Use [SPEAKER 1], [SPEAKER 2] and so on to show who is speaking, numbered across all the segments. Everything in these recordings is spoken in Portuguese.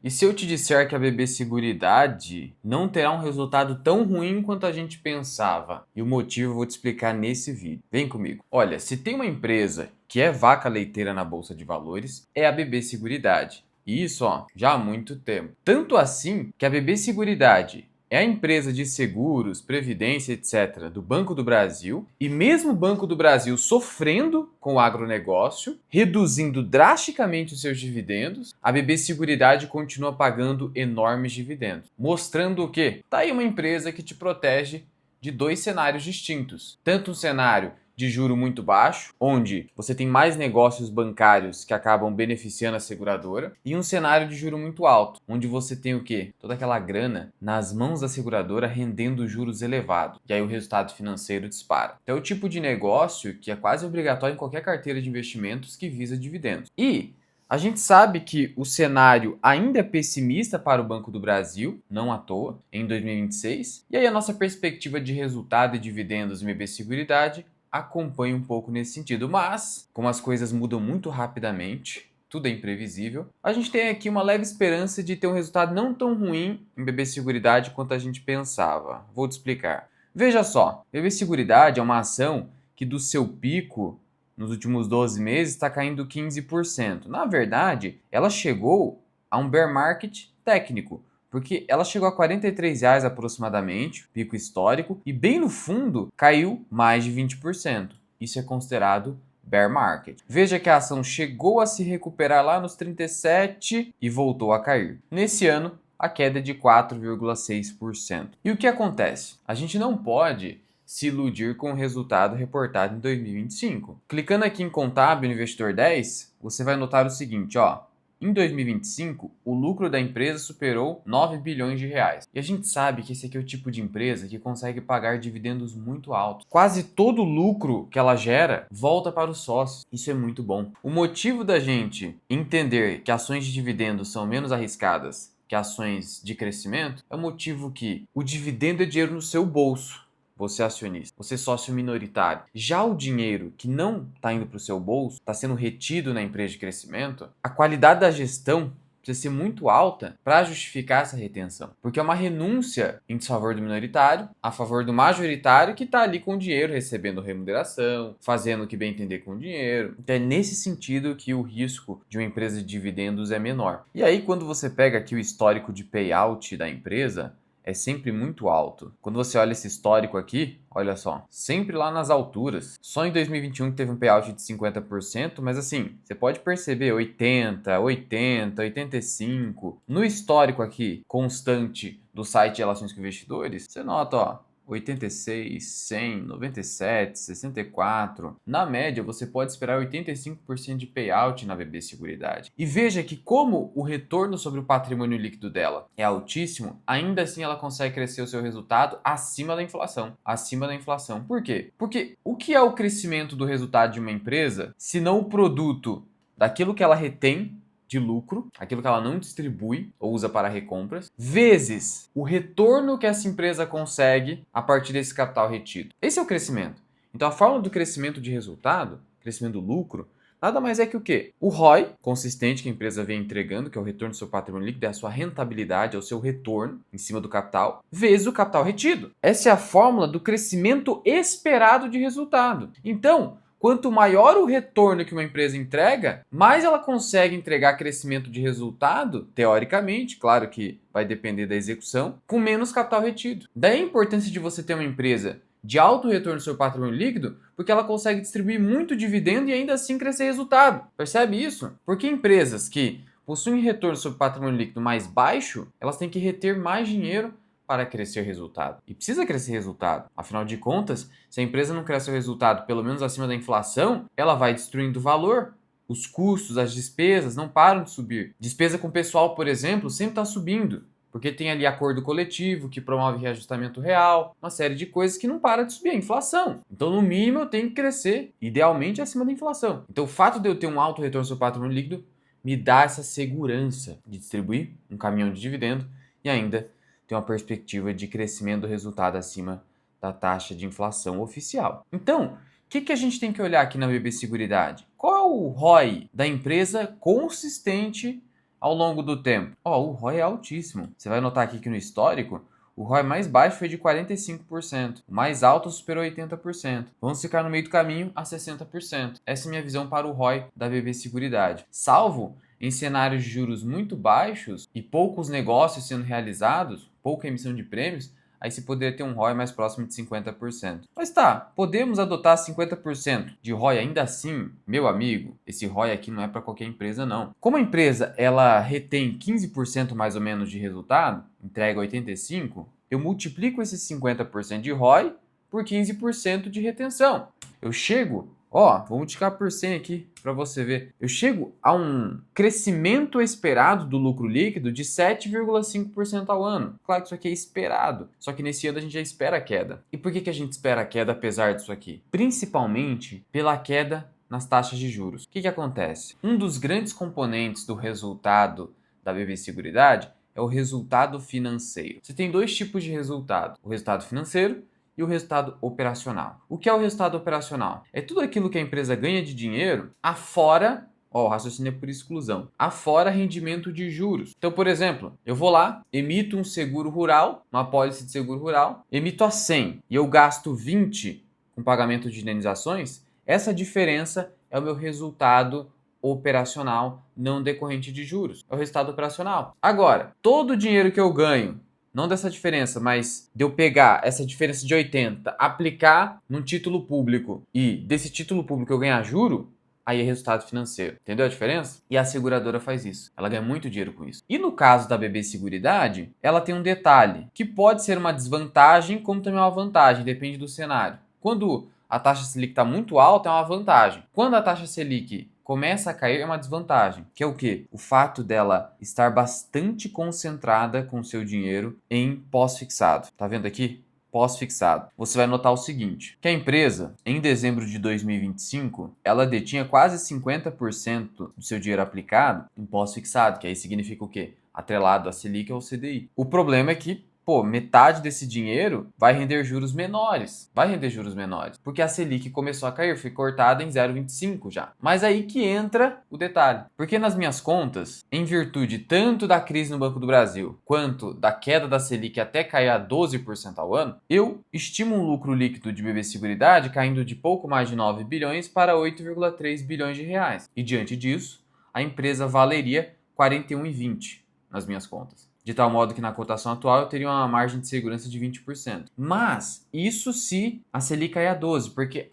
[SPEAKER 1] E se eu te disser que a BB Seguridade não terá um resultado tão ruim quanto a gente pensava? E o motivo eu vou te explicar nesse vídeo. Vem comigo. Olha, se tem uma empresa que é vaca leiteira na Bolsa de Valores, é a BB Seguridade. E isso, ó, já há muito tempo. Tanto assim que a BB Seguridade é a empresa de seguros, previdência, etc., do Banco do Brasil, e mesmo o Banco do Brasil sofrendo com o agronegócio, reduzindo drasticamente os seus dividendos, a BB Seguridade continua pagando enormes dividendos. Mostrando o quê? Tá aí uma empresa que te protege de dois cenários distintos. Tanto um cenário de juro muito baixo, onde você tem mais negócios bancários que acabam beneficiando a seguradora, e um cenário de juro muito alto, onde você tem o quê? Toda aquela grana nas mãos da seguradora rendendo juros elevados. E aí o resultado financeiro dispara. Então é o tipo de negócio que é quase obrigatório em qualquer carteira de investimentos que visa dividendos. E a gente sabe que o cenário ainda é pessimista para o Banco do Brasil, não à toa, em 2026. E aí a nossa perspectiva de resultado e dividendos em BB Seguridade acompanha um pouco nesse sentido. Mas, como as coisas mudam muito rapidamente, tudo é imprevisível, a gente tem aqui uma leve esperança de ter um resultado não tão ruim em BB Seguridade quanto a gente pensava. Vou te explicar. Veja só, BB Seguridade é uma ação que do seu pico nos últimos 12 meses está caindo 15%. Na verdade, ela chegou a um bear market técnico, porque ela chegou a R$ 43 aproximadamente, pico histórico, e bem no fundo caiu mais de 20%. Isso é considerado bear market. Veja que a ação chegou a se recuperar lá nos 37 e voltou a cair. Nesse ano, a queda é de 4,6%. E o que acontece? A gente não pode se iludir com o resultado reportado em 2025. Clicando aqui em Contábil Investidor 10, você vai notar o seguinte, ó. Em 2025, o lucro da empresa superou 9 bilhões de reais. E a gente sabe que esse aqui é o tipo de empresa que consegue pagar dividendos muito altos. Quase todo o lucro que ela gera volta para os sócios. Isso é muito bom. O motivo da gente entender que ações de dividendos são menos arriscadas que ações de crescimento é o motivo que o dividendo é dinheiro no seu bolso. Você é acionista, você é sócio minoritário. Já o dinheiro que não está indo para o seu bolso, está sendo retido na empresa de crescimento, a qualidade da gestão precisa ser muito alta para justificar essa retenção. Porque é uma renúncia em desfavor do minoritário, a favor do majoritário que está ali com o dinheiro, recebendo remuneração, fazendo o que bem entender com o dinheiro. Então é nesse sentido que o risco de uma empresa de dividendos é menor. E aí quando você pega aqui o histórico de payout da empresa, é sempre muito alto. Quando você olha esse histórico aqui, olha só, sempre lá nas alturas. Só em 2021 que teve um payout de 50%, mas assim, você pode perceber 80, 80, 85. No histórico aqui, constante do site de relações com investidores, você nota, ó, 86, 100, 97, 64. Na média, você pode esperar 85% de payout na BB Seguridade. E veja que como o retorno sobre o patrimônio líquido dela é altíssimo, ainda assim ela consegue crescer o seu resultado acima da inflação. Acima da inflação. Por quê? Porque o que é o crescimento do resultado de uma empresa, se não o produto daquilo que ela retém de lucro, aquilo que ela não distribui ou usa para recompras, vezes o retorno que essa empresa consegue a partir desse capital retido. Esse é o crescimento. Então a fórmula do crescimento de resultado, crescimento do lucro, nada mais é que o quê? O ROI, consistente que a empresa vem entregando, que é o retorno do seu patrimônio líquido, é a sua rentabilidade, é o seu retorno em cima do capital, vezes o capital retido. Essa é a fórmula do crescimento esperado de resultado. Então, quanto maior o retorno que uma empresa entrega, mais ela consegue entregar crescimento de resultado, teoricamente, claro que vai depender da execução, com menos capital retido. Daí a importância de você ter uma empresa de alto retorno no seu patrimônio líquido, porque ela consegue distribuir muito dividendo e ainda assim crescer resultado. Percebe isso? Porque empresas que possuem retorno sobre patrimônio líquido mais baixo, elas têm que reter mais dinheiro para crescer resultado. E precisa crescer resultado. Afinal de contas, se a empresa não cresce o resultado pelo menos acima da inflação, ela vai destruindo valor. Os custos, as despesas não param de subir. Despesa com pessoal, por exemplo, sempre está subindo. Porque tem ali acordo coletivo que promove reajustamento real, uma série de coisas que não para de subir, a inflação. Então, no mínimo, eu tenho que crescer, idealmente, acima da inflação. Então, o fato de eu ter um alto retorno sobre patrimônio líquido me dá essa segurança de distribuir um caminhão de dividendo e ainda tem uma perspectiva de crescimento do resultado acima da taxa de inflação oficial. Então, o que a gente tem que olhar aqui na BB Seguridade? Qual é o ROI da empresa consistente ao longo do tempo? Ó, o ROI é altíssimo. Você vai notar aqui que no histórico, o ROI mais baixo foi de 45%, o mais alto superou 80%. Vamos ficar no meio do caminho a 60%. Essa é a minha visão para o ROI da BB Seguridade. Salvo em cenários de juros muito baixos e poucos negócios sendo realizados, pouca emissão de prêmios, aí se poderia ter um ROI mais próximo de 50%. Mas tá, podemos adotar 50% de ROI ainda assim, meu amigo, esse ROI aqui não é para qualquer empresa não. Como a empresa ela retém 15% mais ou menos de resultado, entrega 85%, eu multiplico esses 50% de ROI por 15% de retenção. Eu chego, ó, vou multiplicar por 100 aqui para você ver. Eu chego a um crescimento esperado do lucro líquido de 7,5% ao ano. Claro que isso aqui é esperado, só que nesse ano a gente já espera a queda. E por que a gente espera a queda apesar disso aqui? Principalmente pela queda nas taxas de juros. O que acontece? Um dos grandes componentes do resultado da BB Seguridade é o resultado financeiro. Você tem dois tipos de resultado: o resultado financeiro e o resultado operacional. O que é o resultado operacional? É tudo aquilo que a empresa ganha de dinheiro afora, ó, o raciocínio é por exclusão, afora rendimento de juros. Então, por exemplo, eu vou lá, emito um seguro rural, uma apólice de seguro rural, emito a 100 e eu gasto 20 com pagamento de indenizações, essa diferença é o meu resultado operacional não decorrente de juros. É o resultado operacional. Agora, todo o dinheiro que eu ganho, não dessa diferença, mas de eu pegar essa diferença de 80, aplicar num título público e desse título público eu ganhar juro, aí é resultado financeiro. Entendeu a diferença? E a seguradora faz isso. Ela ganha muito dinheiro com isso. E no caso da BB Seguridade, ela tem um detalhe, que pode ser uma desvantagem, como também uma vantagem, depende do cenário. Quando a taxa Selic está muito alta, é uma vantagem. Quando a taxa Selic começa a cair, é uma desvantagem. Que é o quê? O fato dela estar bastante concentrada com o seu dinheiro em pós-fixado. Tá vendo aqui? Pós-fixado. Você vai notar o seguinte, que a empresa, em dezembro de 2025, ela detinha quase 50% do seu dinheiro aplicado em pós-fixado, que aí significa o quê? Atrelado a Selic ou CDI. O problema é que metade desse dinheiro vai render juros menores. Vai render juros menores. Porque a Selic começou a cair, foi cortada em 0,25 já. Mas aí que entra o detalhe. Porque nas minhas contas, em virtude tanto da crise no Banco do Brasil, quanto da queda da Selic até cair a 12% ao ano, eu estimo um lucro líquido de BB Seguridade caindo de pouco mais de 9 bilhões para 8,3 bilhões de reais. E diante disso, a empresa valeria 41,20 nas minhas contas. De tal modo que na cotação atual eu teria uma margem de segurança de 20%. Mas isso se a Selic cair a 12%, porque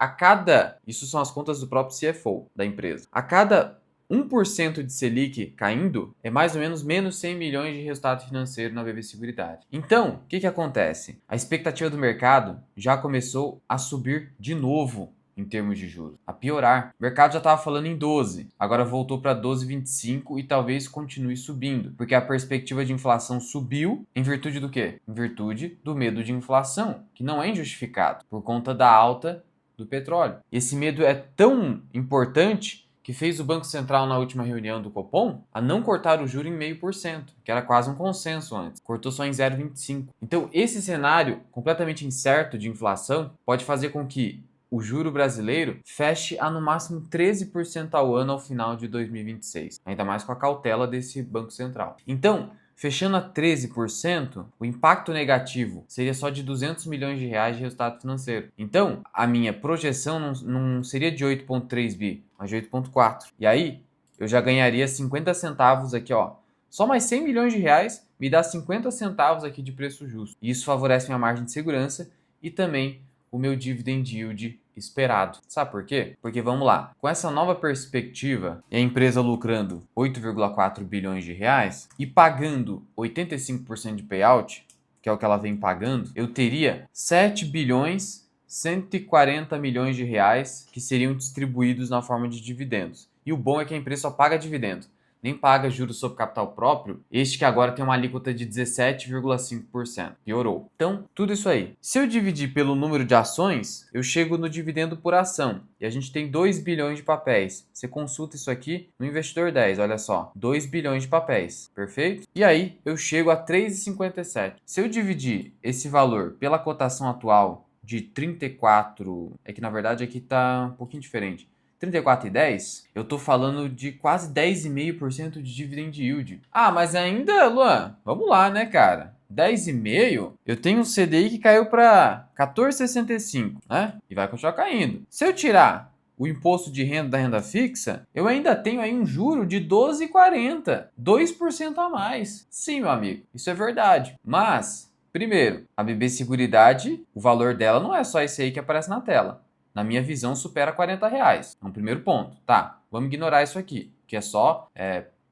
[SPEAKER 1] isso são as contas do próprio CFO da empresa. A cada 1% de Selic caindo é mais ou menos 100 milhões de resultado financeiro na BB Seguridade. Então, o que acontece? A expectativa do mercado já começou a subir de novo em termos de juros, a piorar. O mercado já estava falando em 12, agora voltou para 12,25 e talvez continue subindo, porque a perspectiva de inflação subiu em virtude do quê? Em virtude do medo de inflação, que não é injustificado por conta da alta do petróleo. Esse medo é tão importante que fez o Banco Central na última reunião do Copom a não cortar o juro em 0,5%, que era quase um consenso antes. Cortou só em 0,25%. Então, esse cenário completamente incerto de inflação pode fazer com que o juro brasileiro feche a no máximo 13% ao ano ao final de 2026, ainda mais com a cautela desse Banco Central. Então, fechando a 13%, o impacto negativo seria só de 200 milhões de reais de resultado financeiro. Então, a minha projeção não seria de 8,3 bi, mas de 8,4. E aí, eu já ganharia 50 centavos aqui, ó. Só mais 100 milhões de reais me dá 50 centavos aqui de preço justo. E isso favorece minha margem de segurança e também o meu dividend yield esperado. Sabe por quê? Porque vamos lá, com essa nova perspectiva e a empresa lucrando 8,4 bilhões de reais e pagando 85% de payout, que é o que ela vem pagando, eu teria 7 bilhões 140 milhões de reais que seriam distribuídos na forma de dividendos. E o bom é que a empresa só paga dividendo, nem paga juros sobre capital próprio, este que agora tem uma alíquota de 17,5%. Piorou. Então, tudo isso aí. Se eu dividir pelo número de ações, eu chego no dividendo por ação. E a gente tem 2 bilhões de papéis. Você consulta isso aqui no Investidor 10, olha só. 2 bilhões de papéis, perfeito? E aí, eu chego a 3,57. Se eu dividir esse valor pela cotação atual de 34, é que na verdade aqui está um pouquinho diferente. 34,10, eu tô falando de quase 10,5% de dividend yield. Ah, mas ainda, Luan, vamos lá, né, cara? 10,5, eu tenho um CDI que caiu para 14,65, né? E vai continuar caindo. Se eu tirar o imposto de renda da renda fixa, eu ainda tenho aí um juro de 12,40, 2% a mais. Sim, meu amigo, isso é verdade. Mas, primeiro, a BB Seguridade, o valor dela não é só esse aí que aparece na tela. Na minha visão, supera R$ 40. É um primeiro ponto. Tá, vamos ignorar isso aqui, que é só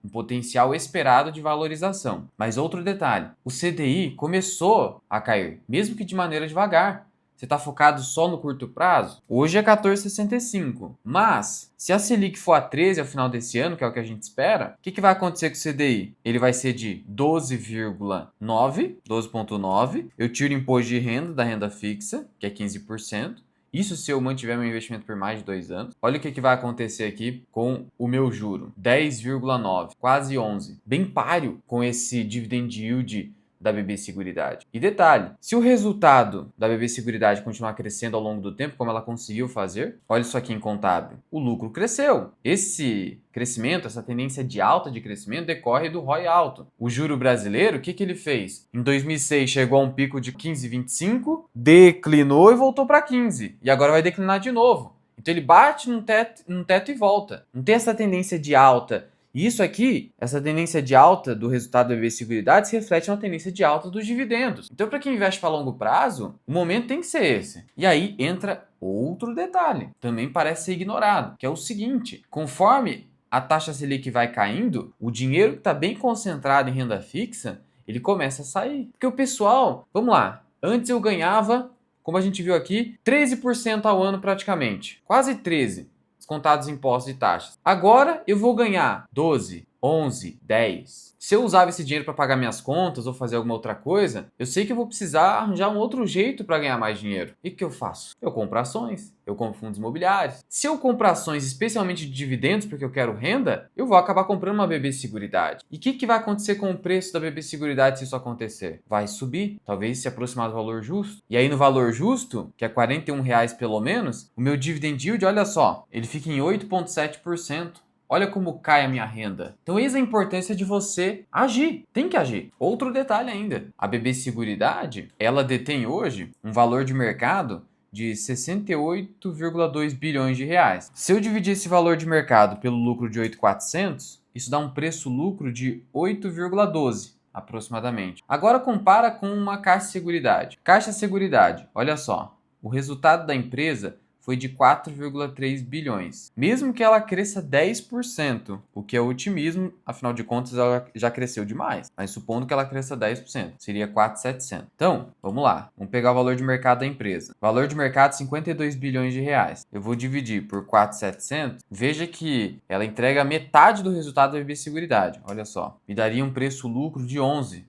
[SPEAKER 1] um potencial esperado de valorização. Mas outro detalhe, o CDI começou a cair, mesmo que de maneira devagar. Você está focado só no curto prazo? Hoje é 14,65. Mas, se a Selic for a 13 ao final desse ano, que é o que a gente espera, o que vai acontecer com o CDI? Ele vai ser de 12,9, 12,9. Eu tiro o imposto de renda da renda fixa, que é 15%. Isso se eu mantiver meu investimento por mais de 2 anos. Olha o que vai acontecer aqui com o meu juro. 10,9, quase 11. Bem páreo com esse dividend yield da BB Seguridade. E detalhe, se o resultado da BB Seguridade continuar crescendo ao longo do tempo, como ela conseguiu fazer, olha isso aqui em contábil, o lucro cresceu. Esse crescimento, essa tendência de alta de crescimento decorre do ROI alto. O juro brasileiro, o que ele fez? Em 2006 chegou a um pico de 15,25, declinou e voltou para 15. E agora vai declinar de novo. Então ele bate num teto e volta. Não tem essa tendência de alta. E isso aqui, essa tendência de alta do resultado da BB Seguridade se reflete na tendência de alta dos dividendos. Então, para quem investe para longo prazo, o momento tem que ser esse. E aí entra outro detalhe, também parece ser ignorado, que é o seguinte: conforme a taxa Selic vai caindo, o dinheiro que está bem concentrado em renda fixa, ele começa a sair. Porque o pessoal, vamos lá, antes eu ganhava, como a gente viu aqui, 13% ao ano praticamente, quase 13%. Descontados impostos e taxas. Agora eu vou ganhar 12, 11, 10. Se eu usava esse dinheiro para pagar minhas contas ou fazer alguma outra coisa, eu sei que eu vou precisar arranjar um outro jeito para ganhar mais dinheiro. E o que eu faço? Eu compro ações, eu compro fundos imobiliários. Se eu compro ações especialmente de dividendos porque eu quero renda, eu vou acabar comprando uma BB Seguridade. E o que vai acontecer com o preço da BB Seguridade se isso acontecer? Vai subir, talvez se aproximar do valor justo. E aí no valor justo, que é R$ 41 pelo menos, o meu dividend yield, olha só, ele fica em 8,7%. Olha como cai a minha renda. Então, eis a importância de você agir. Tem que agir. Outro detalhe ainda. A BB Seguridade, ela detém hoje um valor de mercado de 68,2 bilhões de reais. Se eu dividir esse valor de mercado pelo lucro de 8.400, isso dá um preço-lucro de 8,12 aproximadamente. Agora compara com uma Caixa Seguridade. Caixa Seguridade, olha só. O resultado da empresa foi de 4,3 bilhões. Mesmo que ela cresça 10%, o que é otimismo, afinal de contas ela já cresceu demais. Mas supondo que ela cresça 10%, seria 4.700. Então, vamos lá. Vamos pegar o valor de mercado da empresa. Valor de mercado 52 bilhões de reais. Eu vou dividir por 4.700. Veja que ela entrega metade do resultado da BB Seguridade. Olha só. Me daria um preço-lucro de 11.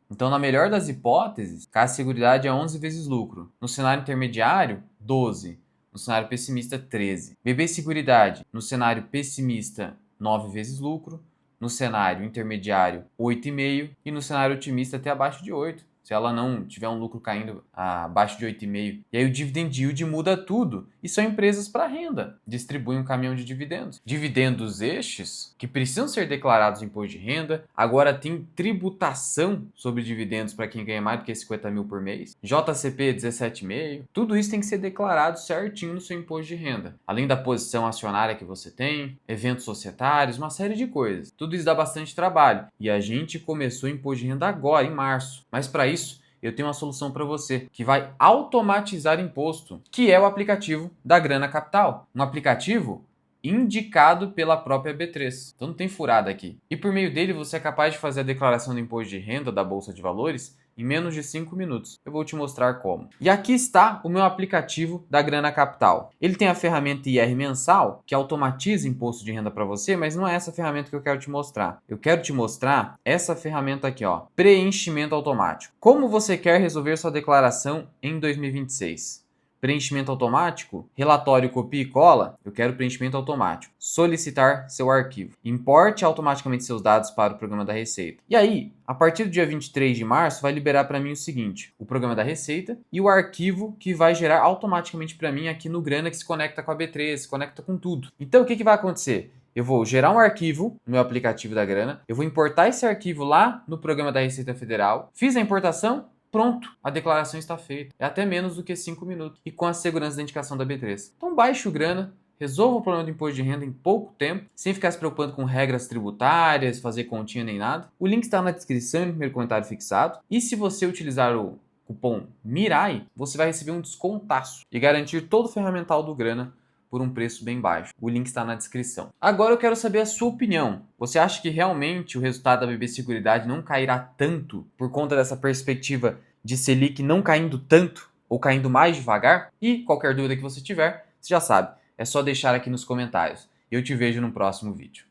[SPEAKER 1] Então, na melhor das hipóteses, Caixa Seguridade é 11 vezes lucro. No cenário intermediário, 12. No cenário pessimista, 13. BB Seguridade, no cenário pessimista, 9 vezes lucro. No cenário intermediário, 8,5. E no cenário otimista, até abaixo de 8. Se ela não tiver um lucro caindo abaixo de 8,5. E aí o dividend yield muda tudo. E são empresas para renda. Distribuem um caminhão de dividendos. Dividendos estes que precisam ser declarados em imposto de renda. Agora tem tributação sobre dividendos para quem ganha mais do que 50 mil por mês. JCP 17,5. Tudo isso tem que ser declarado certinho no seu imposto de renda. Além da posição acionária que você tem, eventos societários, uma série de coisas. Tudo isso dá bastante trabalho. E a gente começou o imposto de renda agora, em março. Mas para isso, eu tenho uma solução para você que vai automatizar imposto, que é o aplicativo da Grana Capital. Um aplicativo indicado pela própria B3. Então não tem furada aqui. E por meio dele você é capaz de fazer a declaração do imposto de renda da Bolsa de Valores em menos de 5 minutos. Eu vou te mostrar como. E aqui está o meu aplicativo da Grana Capital. Ele tem a ferramenta IR mensal, que automatiza imposto de renda para você, mas não é essa ferramenta que eu quero te mostrar. Eu quero te mostrar essa ferramenta aqui, ó, preenchimento automático. Como você quer resolver sua declaração em 2026? Preenchimento automático? Relatório copia e cola? Eu quero preenchimento automático. Solicitar seu arquivo. Importe automaticamente seus dados para o programa da Receita. E aí, a partir do dia 23 de março, vai liberar para mim o seguinte: o programa da Receita e o arquivo que vai gerar automaticamente para mim aqui no Grana, que se conecta com a B3, se conecta com tudo. Então, o que vai acontecer? Eu vou gerar um arquivo no meu aplicativo da Grana, eu vou importar esse arquivo lá no programa da Receita Federal, fiz a importação, pronto, a declaração está feita. É até menos do que 5 minutos e com a segurança da indicação da B3. Então baixe o Grana, resolva o problema do imposto de renda em pouco tempo, sem ficar se preocupando com regras tributárias, fazer continha nem nada. O link está na descrição e no primeiro comentário fixado. E se você utilizar o cupom MIRAI, você vai receber um descontaço e garantir todo o ferramental do Grana por um preço bem baixo. O link está na descrição. Agora eu quero saber a sua opinião. Você acha que realmente o resultado da BB Seguridade não cairá tanto por conta dessa perspectiva de Selic não caindo tanto ou caindo mais devagar? E qualquer dúvida que você tiver, você já sabe, é só deixar aqui nos comentários. Eu te vejo no próximo vídeo.